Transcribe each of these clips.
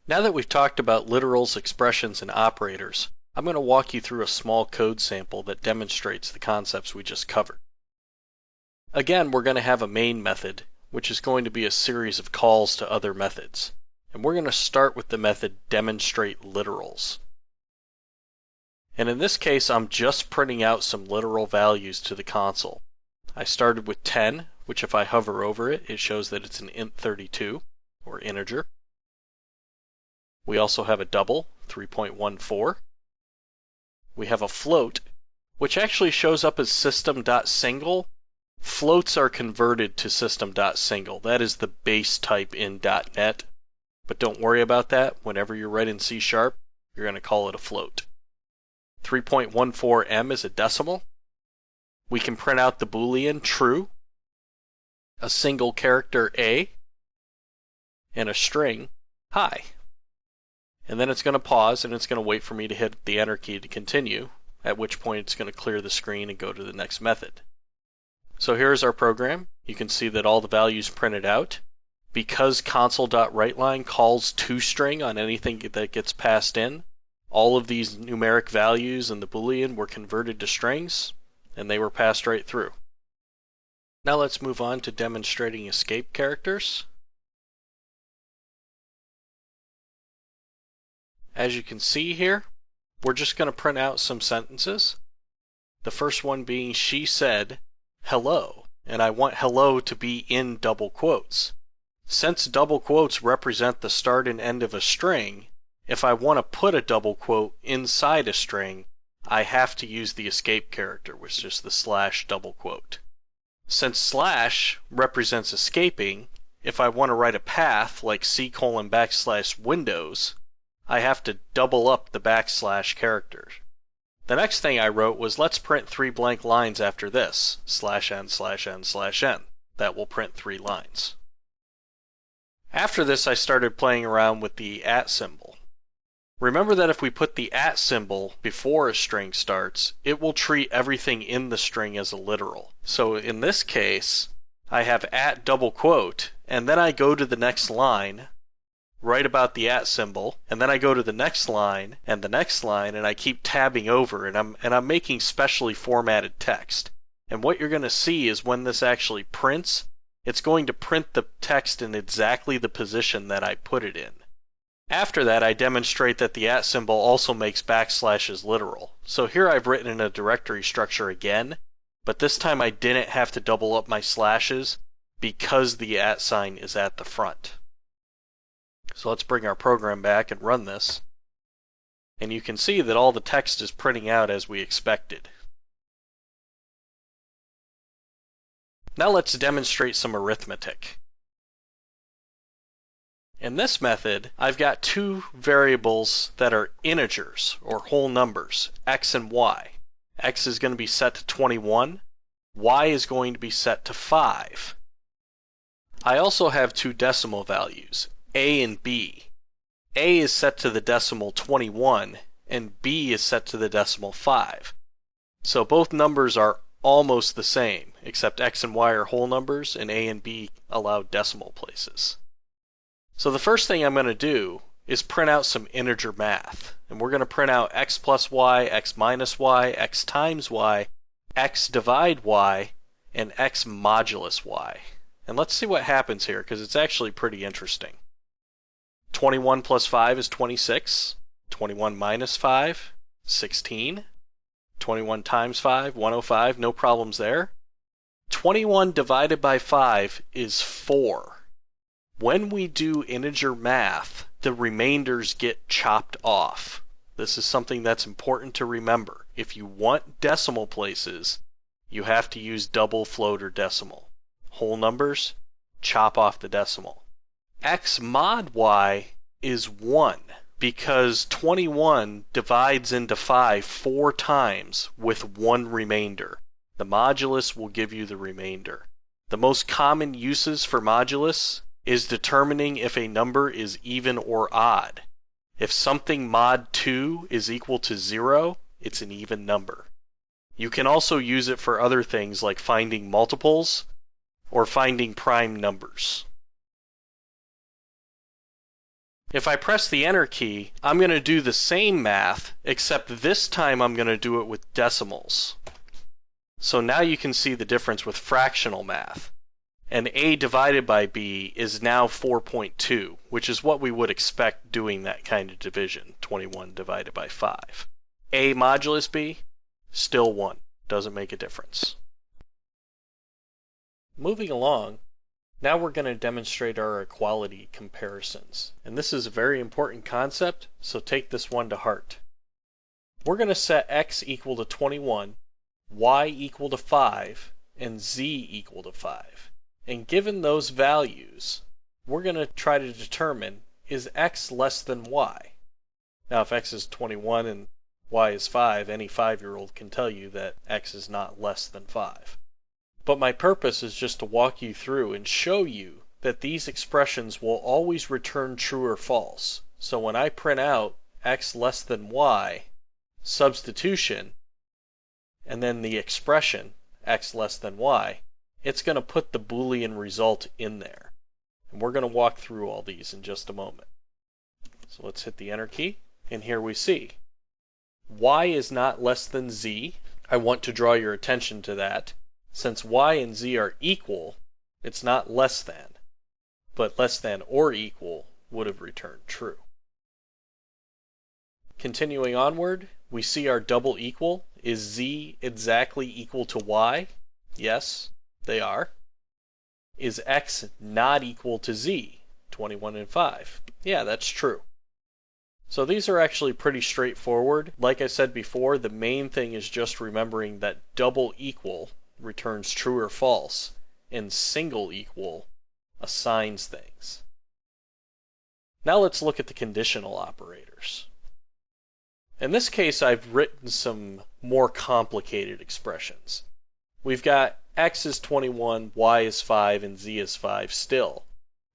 Now that we've talked about literals, expressions, and operators, I'm going to walk you through a small code sample that demonstrates the concepts we just covered. Again, we're going to have a main method, which is going to be a series of calls to other methods. And we're going to start with the method demonstrateLiterals. And in this case, I'm just printing out some literal values to the console. I started with 10, which if I hover over it, it shows that it's an int32, or integer. We also have a double, 3.14. We have a float, which actually shows up as system.single. Floats are converted to system.single. That is the base type in .NET. But don't worry about that. Whenever you're writing C#, you're going to call it a float. 3.14m is a decimal. We can print out the Boolean true, a single character A, and a string hi. And then it's going to pause and it's going to wait for me to hit the enter key to continue, at which point it's going to clear the screen and go to the next method. So here's our program. You can see that all the values printed out. Because console.writeLine calls toString on anything that gets passed in, all of these numeric values in the Boolean were converted to strings, and they were passed right through. Now let's move on to demonstrating escape characters. As you can see here, we're just going to print out some sentences. The first one being, she said, hello, and I want hello to be in double quotes. Since double quotes represent the start and end of a string, if I want to put a double quote inside a string, I have to use the escape character, which is the slash double quote. Since slash represents escaping, if I want to write a path like C:\Windows, I have to double up the backslash character. The next thing I wrote was let's print 3 blank lines after this, /n/n/n. That will print 3 lines. After this, I started playing around with the @ symbol. Remember that if we put the @ symbol before a string starts, it will treat everything in the string as a literal. So in this case, I have @ double quote, and then I go to the next line, write about the @ symbol, and then I go to the next line, and the next line, and I keep tabbing over, and I'm making specially formatted text. And what you're going to see is when this actually prints, it's going to print the text in exactly the position that I put it in. After that, I demonstrate that the @ symbol also makes backslashes literal. So here I've written in a directory structure again, but this time I didn't have to double up my slashes because the @ sign is at the front. So let's bring our program back and run this. And you can see that all the text is printing out as we expected. Now let's demonstrate some arithmetic. In this method, I've got 2 variables that are integers, or whole numbers, x and y. X is going to be set to 21, y is going to be set to 5. I also have 2 decimal values, a and b. A is set to the decimal 21, and b is set to the decimal 5. So both numbers are almost the same, except x and y are whole numbers, and a and b allow decimal places. So the first thing I'm going to do is print out some integer math. And we're going to print out x plus y, x minus y, x times y, x divide y, and x modulus y. And let's see what happens here, because it's actually pretty interesting. 21 plus 5 is 26. 21 minus 5, 16. 21 times 5, 105, no problems there. 21 divided by 5 is 4. When we do integer math, the remainders get chopped off. This is something that's important to remember. If you want decimal places, you have to use double float or decimal. Whole numbers, chop off the decimal. X mod y is 1. Because 21 divides into 5 4 times with 1 remainder. The modulus will give you the remainder. The most common uses for modulus is determining if a number is even or odd. If something mod 2 is equal to 0, it's an even number. You can also use it for other things like finding multiples or finding prime numbers. If I press the enter key, I'm going to do the same math, except this time I'm going to do it with decimals. So now you can see the difference with fractional math. And a divided by b is now 4.2, which is what we would expect doing that kind of division, 21 divided by 5. A modulus b, still 1, doesn't make a difference. Moving along, now we're going to demonstrate our equality comparisons. And this is a very important concept, so take this one to heart. We're going to set x equal to 21, y equal to 5, and z equal to 5. And given those values, we're going to try to determine, is x less than y? Now if x is 21 and y is 5, any 5-year-old can tell you that x is not less than 5. But my purpose is just to walk you through and show you that these expressions will always return true or false. So when I print out x less than y, substitution, and then the expression x less than y, it's going to put the Boolean result in there. And we're going to walk through all these in just a moment. So let's hit the enter key, and here we see y is not less than z. I want to draw your attention to that. Since y and z are equal, it's not less than, but less than or equal would have returned true. Continuing onward, we see our double equal. Is z exactly equal to y? Yes, they are. Is x not equal to z? 21 and 5. Yeah, that's true. So these are actually pretty straightforward. Like I said before, the main thing is just remembering that double equal returns true or false, and single equal assigns things. Now let's look at the conditional operators. In this case, I've written some more complicated expressions. We've got x is 21, y is 5, and z is 5 still.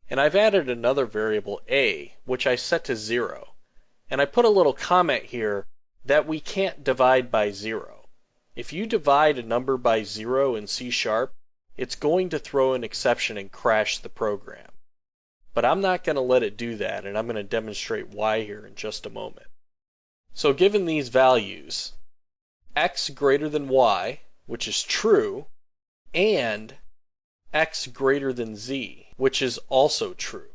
And I've added another variable a, which I set to 0. And I put a little comment here that we can't divide by 0. If you divide a number by 0 in C#, it's going to throw an exception and crash the program. But I'm not going to let it do that, and I'm going to demonstrate why here in just a moment. So given these values, x greater than y, which is true, and x greater than z, which is also true.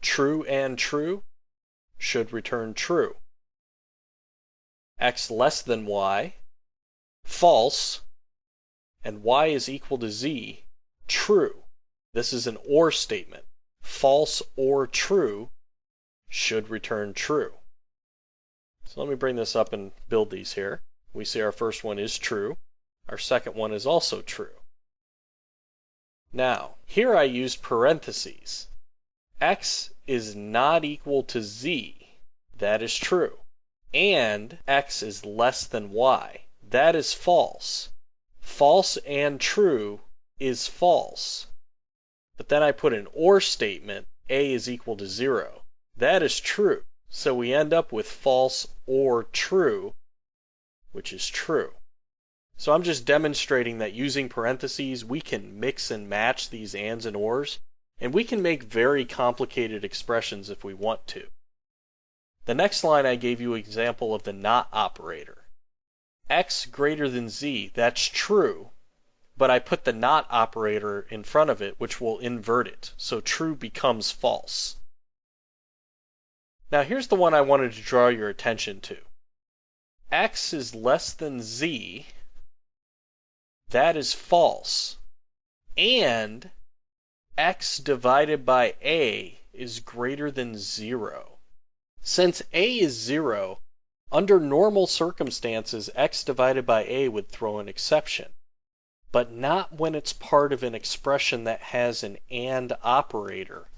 True and true should return true. X less than y, false, and y is equal to z, true. This is an OR statement. False or true should return true. So let me bring this up and build these here. We see our first one is true. Our second one is also true. Now, here I used parentheses. X is not equal to z. That is true. And x is less than y. That is false. False and true is false. But then I put an OR statement, a is equal to 0. That is true. So we end up with false or true, which is true. So I'm just demonstrating that using parentheses, we can mix and match these ands and ors, and we can make very complicated expressions if we want to. The next line I gave you an example of the not operator. X greater than z, that's true, but I put the not operator in front of it, which will invert it, so true becomes false. Now here's the one I wanted to draw your attention to. X is less than z, that is false, and x divided by a is greater than 0. Since a is 0, under normal circumstances, x divided by a would throw an exception, but not when it's part of an expression that has an AND operator,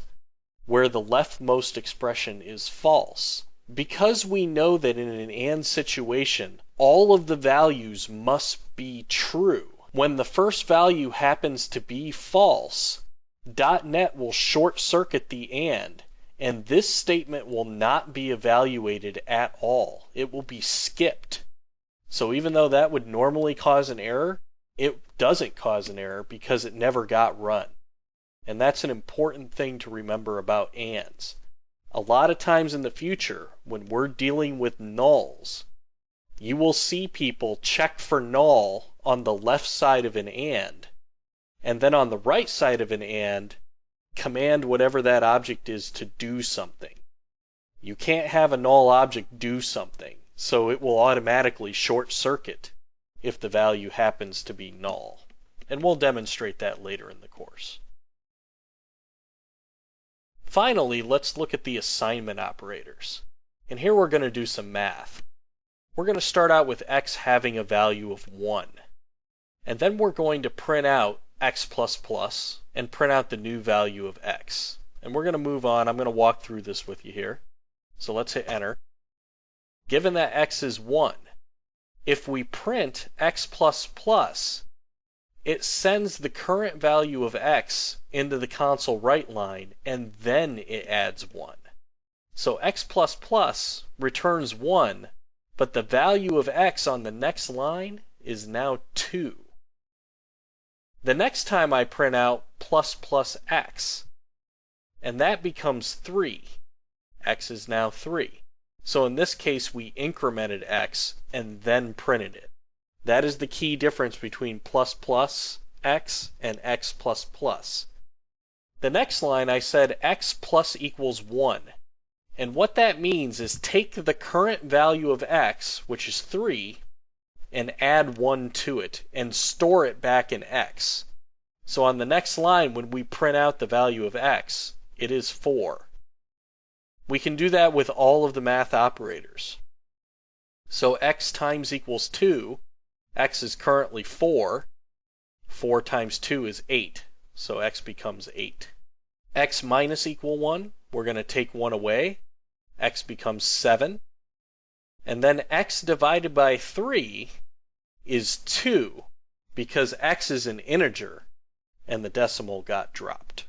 where the leftmost expression is false. Because we know that in an AND situation, all of the values must be true. When the first value happens to be false, .NET will short circuit the and this statement will not be evaluated at all. It will be skipped. So even though that would normally cause an error, it doesn't cause an error because it never got run. And that's an important thing to remember about ANDs. A lot of times in the future, when we're dealing with nulls, you will see people check for null on the left side of an and then on the right side of an and, command whatever that object is to do something. You can't have a null object do something, so it will automatically short circuit if the value happens to be null. And we'll demonstrate that later in the course. Finally, let's look at the assignment operators. And here we're going to do some math. We're going to start out with x having a value of 1. And then we're going to print out x++ and print out the new value of x. And we're going to move on. I'm going to walk through this with you here. So let's hit enter. Given that x is 1, if we print x++, it sends the current value of x into the console write line, and then it adds 1. So x++ returns 1, but the value of x on the next line is now 2. The next time I print out ++ x, and that becomes 3. X is now 3. So in this case, we incremented x and then printed it. That is the key difference between ++ and x++. The next line I said x plus equals 1. And what that means is take the current value of x, which is 3, and add 1 to it, and store it back in x. So on the next line, when we print out the value of x, it is 4. We can do that with all of the math operators. So x times equals 2. X is currently 4. 4 times 2 is 8. So x becomes 8. X minus equal 1, we're going to take 1 away. X becomes 7. And then x divided by 3 is 2, because x is an integer and the decimal got dropped.